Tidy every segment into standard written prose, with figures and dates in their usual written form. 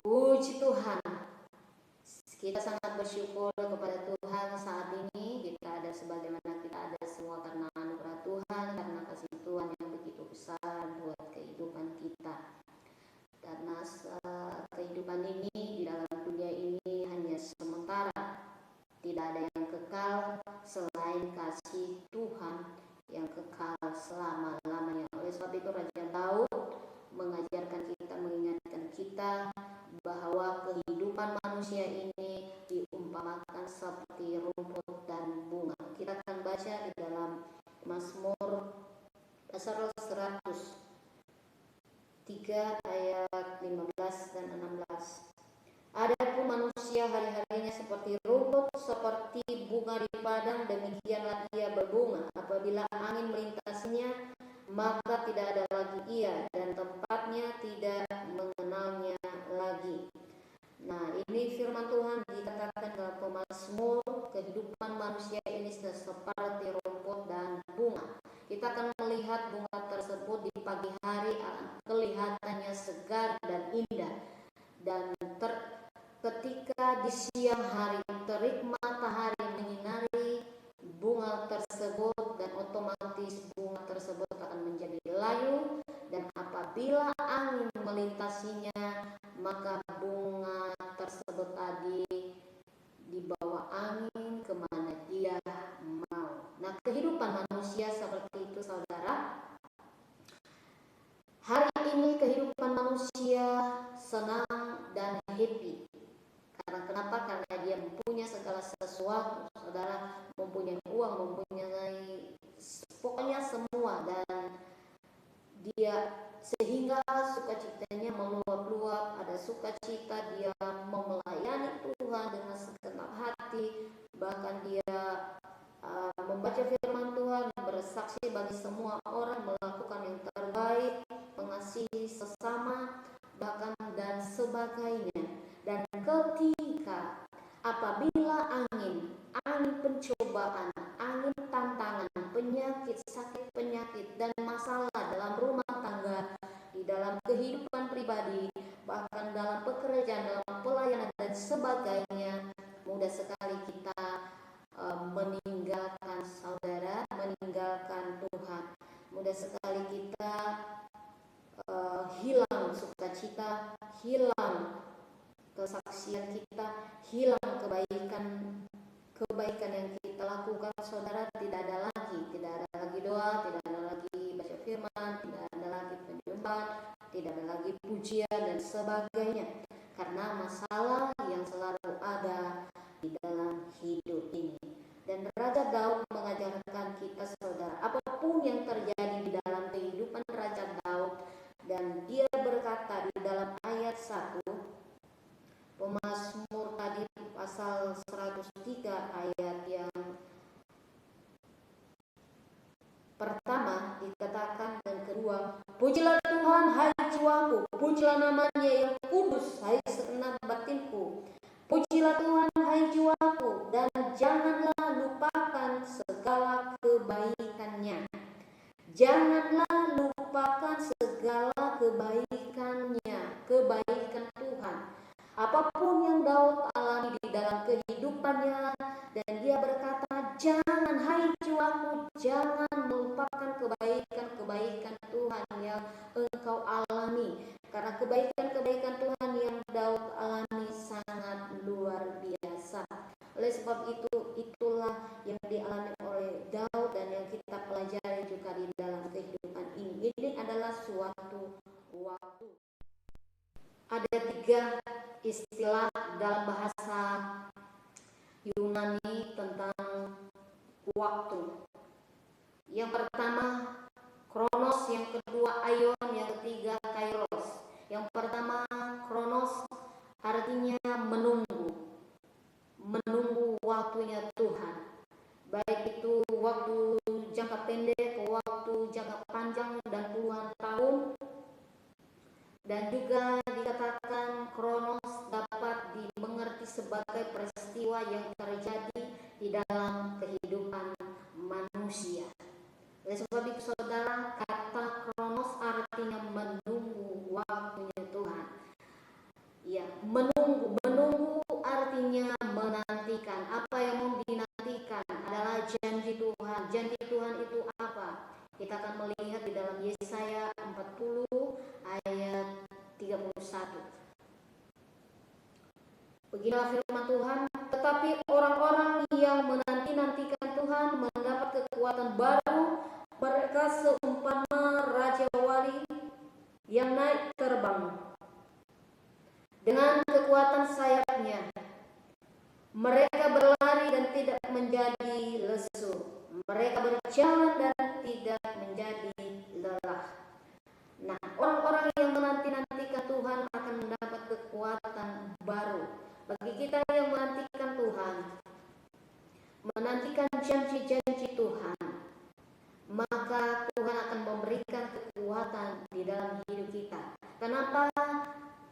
Puji Tuhan, kita sangat bersyukur kepada Tuhan saat ini. Kita ada sebagaimana kita ada semua karena anugerah Tuhan, karena kasih Tuhan yang begitu besar buat kehidupan kita. Karena kehidupan ini di dalam dunia ini hanya sementara, tidak ada yang kekal selain kasih Tuhan yang kekal selama-lamanya. Oleh sebab itu Raja Daud mengajarkan kita, mengingatkan kita bahwa kehidupan manusia ini diumpamakan seperti rumput dan bunga. Kita akan baca di dalam Mazmur pasal 103 ayat 15 dan 16. Adapun manusia hari-harinya seperti rumput, seperti bunga di padang, demikianlah ia berbunga. Apabila angin melintasinya, maka tidak ada lagi ia, dan tempatnya tidak mengenalnya lagi. Nah, ini firman Tuhan dikatakan dalam pemazmur, kehidupan manusia ini seperti rumput dan bunga. Kita akan melihat bunga tersebut di pagi hari kelihatannya segar dan indah, dan ketika di siang hari terik matahari menyinari bunga tersebut, dan otomatis bunga tersebut akan menjadi layu, dan apabila angin melintasinya, maka bunga tersebut tadi dibawa angin kemana dia mau. Nah, kehidupan manusia seperti itu, saudara. Hari ini kehidupan manusia senang dan happy. Karena kenapa? Karena dia mempunyai segala sesuatu, saudara, mempunyai uang, mempunyai pokoknya semua, dan dia sehingga sukacitanya meluap-luap. Ada sukacita, dia melayani Tuhan dengan segenap hati, bahkan dia membaca firman Tuhan, bersaksi bagi semua orang, melakukan yang terbaik, mengasihi sesama, bahkan dan sebagainya. Dan ketika apabila angin pencobaan, angin tantangan, penyakit, sakit penyakit, dan masalah dalam rumah tangga, di dalam kehidupan pribadi, bahkan dalam pekerjaan, dalam pelayanan dan sebagainya, mudah sekali kita meninggalkan saudara, meninggalkan Tuhan. Mudah sekali kita hilang sukacita, hilang kesaksian kita, hilang kebaikan yang kita lakukan, saudara. Tidak ada lagi doa, tidak ada lagi baca firman, tidak ada lagi penyembahan, tidak ada lagi pujian dan sebagainya, karena masalah yang selalu ada di dalam hidup ini. Dan Raja Daud mengajarkan kita, saudara, apapun yang terjadi di dalam kehidupan Raja Daud, dan dia berkata di dalam ayat 1 Pemazmur tadi pasal 103 ayat yang pertama dikatakan, dan kedua, pujilah Tuhan hai jiwaku, pujilah namanya yang kudus hai segenap batinku. Pujilah Tuhan hai jiwaku, dan janganlah lupakan segala kebaikannya. Janganlah lupakan segala kebaikannya, kebaikan Tuhan. Apapun yang Daud alami di dalam kehidupannya, dan dia berkata, jangan hai jiwaku, jangan melupakan kebaikan-kebaikan Tuhan yang engkau alami. Karena kebaikan-kebaikan Tuhan yang Daud alami sangat luar biasa. Oleh sebab itu, itulah yang dialami oleh Daud dan yang kita pelajari juga di dalam kehidupan ini. Ini adalah suatu waktu. Ada 3 istilah dalam bahasa Yunani tentang waktu. Yang pertama kronos, yang kedua aion, yang ketiga kairos. Yang pertama kronos artinya menunggu waktunya Tuhan, baik itu waktu jangka pendek, waktu jangka panjang dan puluhan tahun. Dan juga dikatakan kronos dapat dimengerti sebagai peristiwa yang terjadi di dalam kehidupan manusia. Oleh sebab itu, saudara, kata kronos artinya menunggu waktunya Tuhan. Ya, menunggu. Menunggu artinya menantikan. Apa yang mau dinantikan adalah janji Tuhan. Janji Tuhan itu apa? Kita akan melihat di dalam Yesaya 40 ayat 31. Beginilah firman Tuhan, tetapi orang-orang yang menanti-nantikan Tuhan mendapat kekuatan baru. Mereka seumpama raja wali yang naik terbang dengan kekuatan sayapnya. Mereka berlari dan tidak menjadi lesu. Mereka berjalan dan tidak menjadi lelah. Nah, orang-orang yang menanti-nantikan Tuhan akan mendapat kekuatan baru. Bagi kita yang menantikan Tuhan, menantikan janji-janji Tuhan, maka Tuhan akan memberikan kekuatan di dalam hidup kita. Kenapa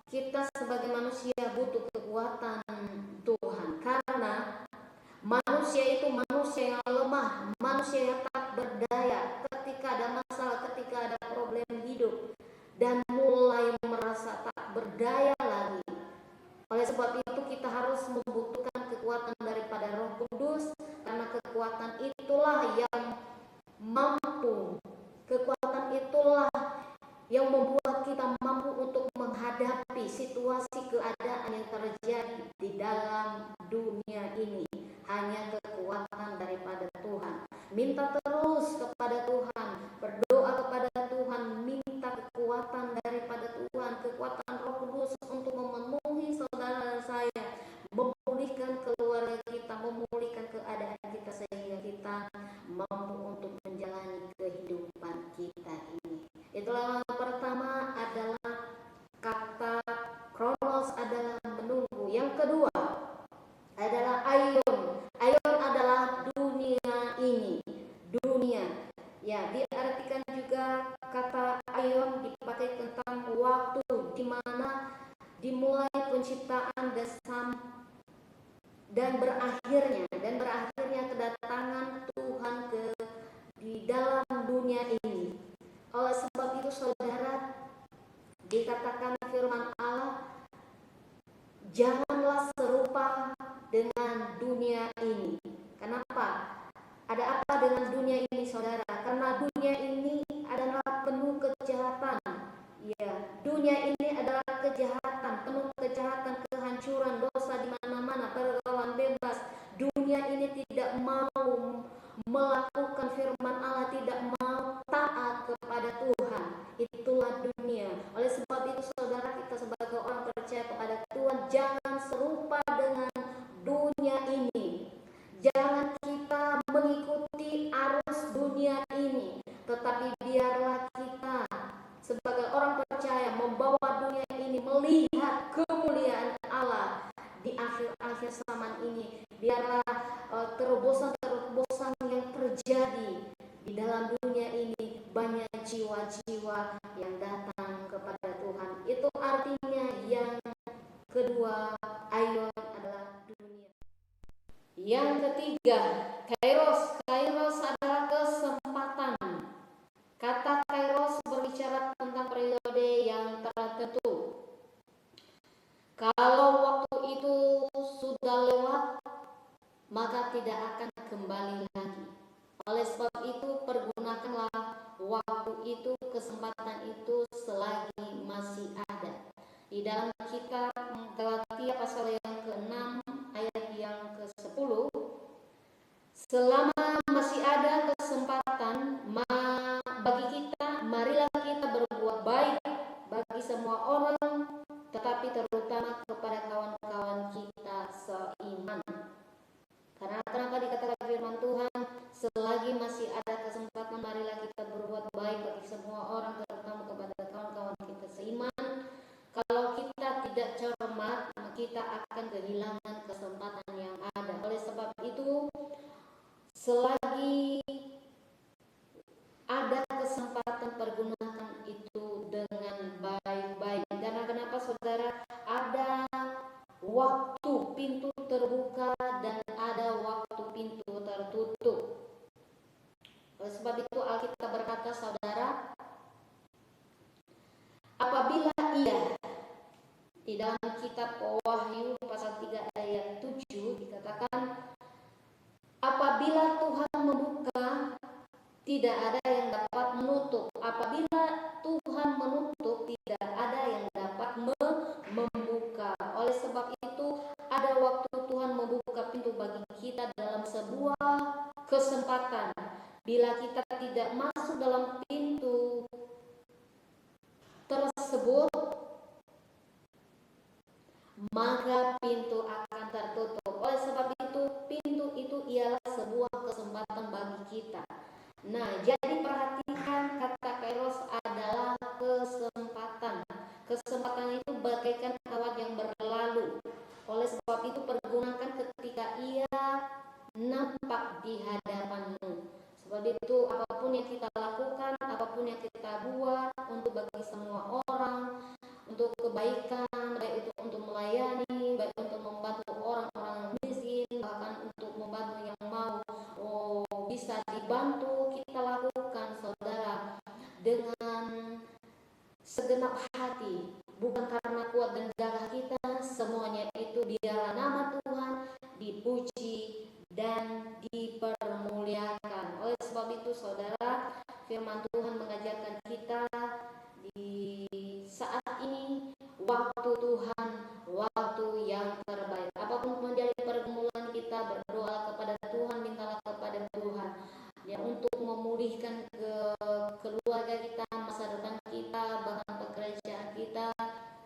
kita sebagai manusia butuh kekuatan Tuhan? Karena manusia itu manusia yang lemah, manusia yang tak berdaya. Ketika ada masalah, ketika ada problem hidup dan mulai merasa tak berdaya lagi. Oleh sebab itu kita harus membutuhkan kekuatan daripada Roh Kudus, karena kekuatan itulah yang mampu, kekuatan itulah yang membuat kita mampu untuk menghadapi situasi keadaan yang terjadi di dalam dunia ini. Hanya kekuatan daripada Tuhan. Minta terus kepada Tuhan, berdoa kepada Tuhan, minta kekuatan daripada Tuhan, kekuatan Roh Kudus untuk memenuhi saudara saya, memulihkan keluarga kita, memulihkan keadaan kita sehingga kita mampu untuk menjalani kehidupan kita ini. Itulah pertama adalah kata kronos adalah menunggu. Yang kedua adalah aion. Aion adalah dunia ini. Dunia. Ya, diartikan juga kata aion dipakai tentang waktu di mana dimulai penciptaan dan berakhirnya kedatangan Tuhan di dalam dunia ini. Oleh sebab itu saudara, dikatakan firman Allah, janganlah serupa dengan dunia ini. Kenapa? Ada apa dengan dunia ini saudara? Karena dunia ini adalah penuh kejahatan. Ya, dunia ini adalah kejahatan, penuh kejahatan, kehancuran, dosa di mana-mana, pergaulan bebas. Dunia ini tidak mau melakukan firman Allah, tidak mau taat kepada Tuhan. Itulah dunia. Oleh sebab itu saudara, kita sebagai orang percaya kepada Tuhan, jangan serupa dengan dunia ini. Jangan kita mengikuti arus dunia ini, tetapi biarlah kita sebagai orang percaya membawa dunia ini melihat kemuliaan Allah di akhir-akhir zaman ini. Biarlah terobosan-terobosan yang terjadi di dalam dunia ini, banyak jiwa-jiwa yang datang kepada Tuhan. Itu artinya yang kedua, aion adalah dunia. Yang ketiga, kairos. Kairos adalah kesempatan. Kata kairos berbicara tentang periode yang tertentu. Kalau waktu itu sudah lewat, maka tidak akan kembali lagi. Oleh sebab itu, pergunakanlah waktu itu, kesempatan itu selagi masih ada. Di dalam kitab Galatia pasal yang ke-6 ayat yang ke-10, selama masih ada kesempatan bagi kita, marilah kita berbuat baik bagi semua orang, tetapi terutama kepada kawan-kawan kita seiman. Karena kenapa dikatakan firman Tuhan, selagi masih ada kesempatan, marilah kita berbuat baik bagi semua orang, terutama kepada kawan-kawan kita seiman. Kalau kita tidak cermat, kita akan kehilangan kesempatan yang ada. Oleh sebab itu, selagi ada kesempatan, pergunakan itu dengan baik-baik. Karena kenapa saudara? Ada waktu pintu terbuka dan ada waktu pintu tertutup. Oleh sebab itu Alkitab berkata saudara, apabila ia, Di dalam kitab Wahyu pasal 3 ayat 7 dikatakan, apabila Tuhan membuka, tidak ada yang dapat menutup. Apabila Tuhan menutup, tidak ada yang dapat membuka. Oleh sebab itu, ada waktu Tuhan membuka pintu bagi kita dalam sebuah kesempatan. Bila kita tidak masuk dalam pintu tersebut, maka pintu akan tertutup. Oleh sebab itu, pintu itu ialah sebuah kesempatan bagi kita. Nah, jadi perhatikan, kata kairos adalah kesempatan. Kesempatan itu bagaikan awan yang berlalu. Oleh sebab itu, pergunakan ketika ia nampak di hadapanmu. Sebab itu, apapun yang kita lakukan, apapun yang kita buat untuk bagi semua orang, untuk kebaikan, baik itu untuk melayani, baik untuk membantu orang-orang miskin, bahkan untuk membantu yang mau bisa dibantu, kita lakukan, saudara, dengan segenap hati, bukan karena kuat dan gagah kita. Semuanya itu biarlah nama Tuhan dipuji dan dipermuliakan. Oleh sebab itu, saudara, firman Tuhan mengajarkan kita di saat ini, waktu Tuhan, waktu yang terbaik. Apapun menjadi pergumulan kita, berdoa kepada Tuhan, mintalah kepada Tuhan ya, untuk memulihkan keluarga kita, masa depan kita, bahkan pekerjaan kita,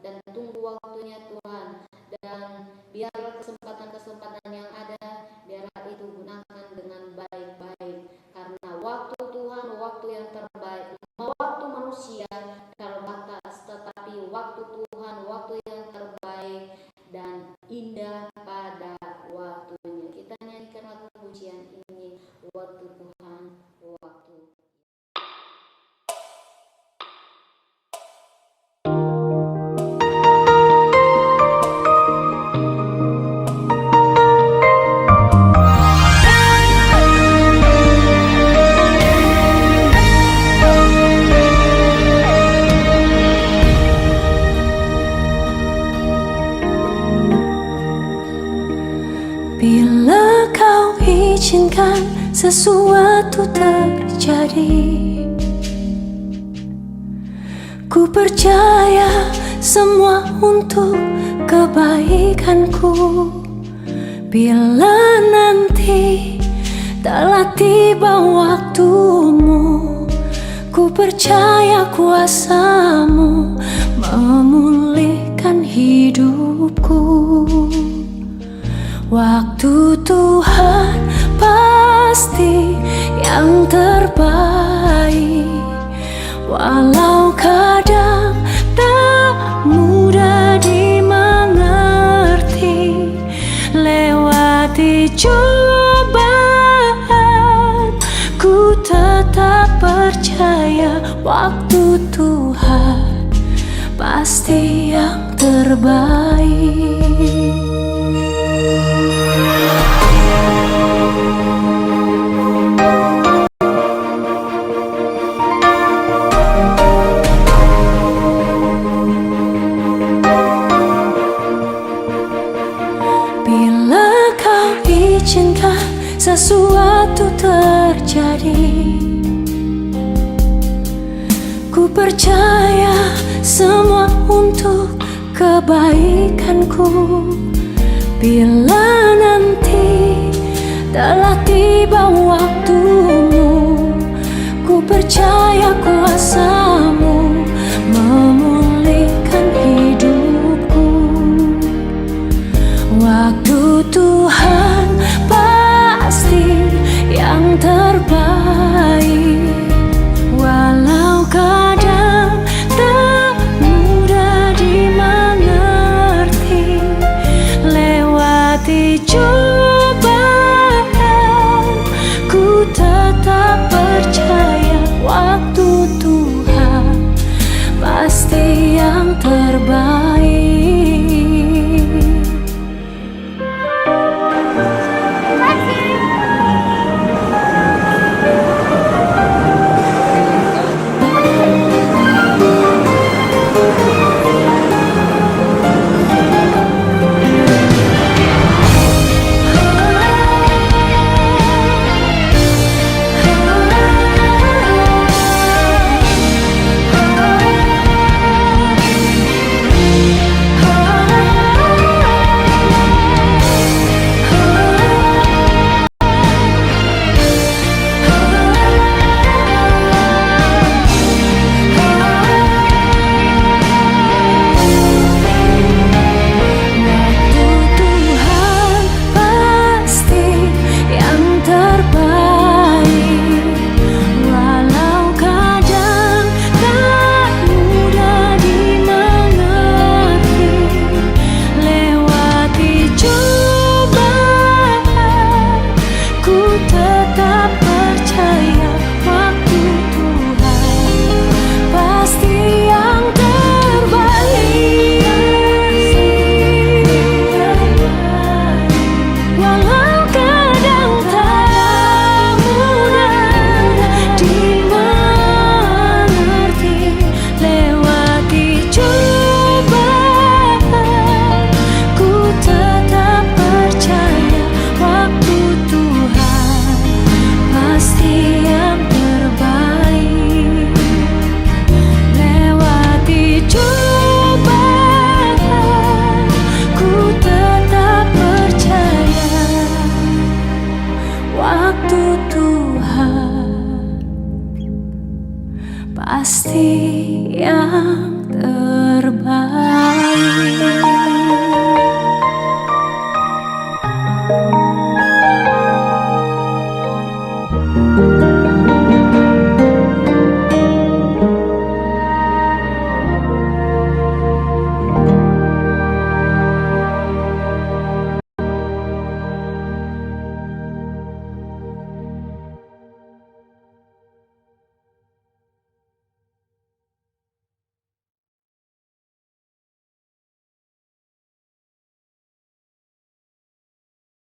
dan tunggu waktunya Tuhan. Dan biarlah kesempatan-kesempatan yang ada, biarlah itu gunakan dengan baik-baik, karena waktu Tuhan, waktu yang terbaik. Waktu manusia terbatas, tetapi waktu Tuhan, waktu yang terbaik dan indah pada waktunya. Kita nyanyikan lagu pujian ini, waktu Tuhan, waktu. Bila kau izinkan sesuatu terjadi, ku percaya semua untuk kebaikanku. Bila nanti telah tiba waktumu, ku percaya kuasa-Mu memulihkan hidupku. Waktu Tuhan pasti yang terbaik, walau kadang tak mudah dimengerti. Lewati cobaan, ku tetap percaya waktu Tuhan pasti yang terbaik. Bila kau izinkan sesuatu terjadi, ku percaya semua untuk kebaikanku. Bila nanti telah tiba waktumu, ku percaya kuasa-Mu memulihkan hidupku. Waktu Tuhan pasti yang terbaik, walau kadang tak mudah dimengerti. Lewati cobaan, ku tetap percaya waktu Tuhan pasti yang terbaik.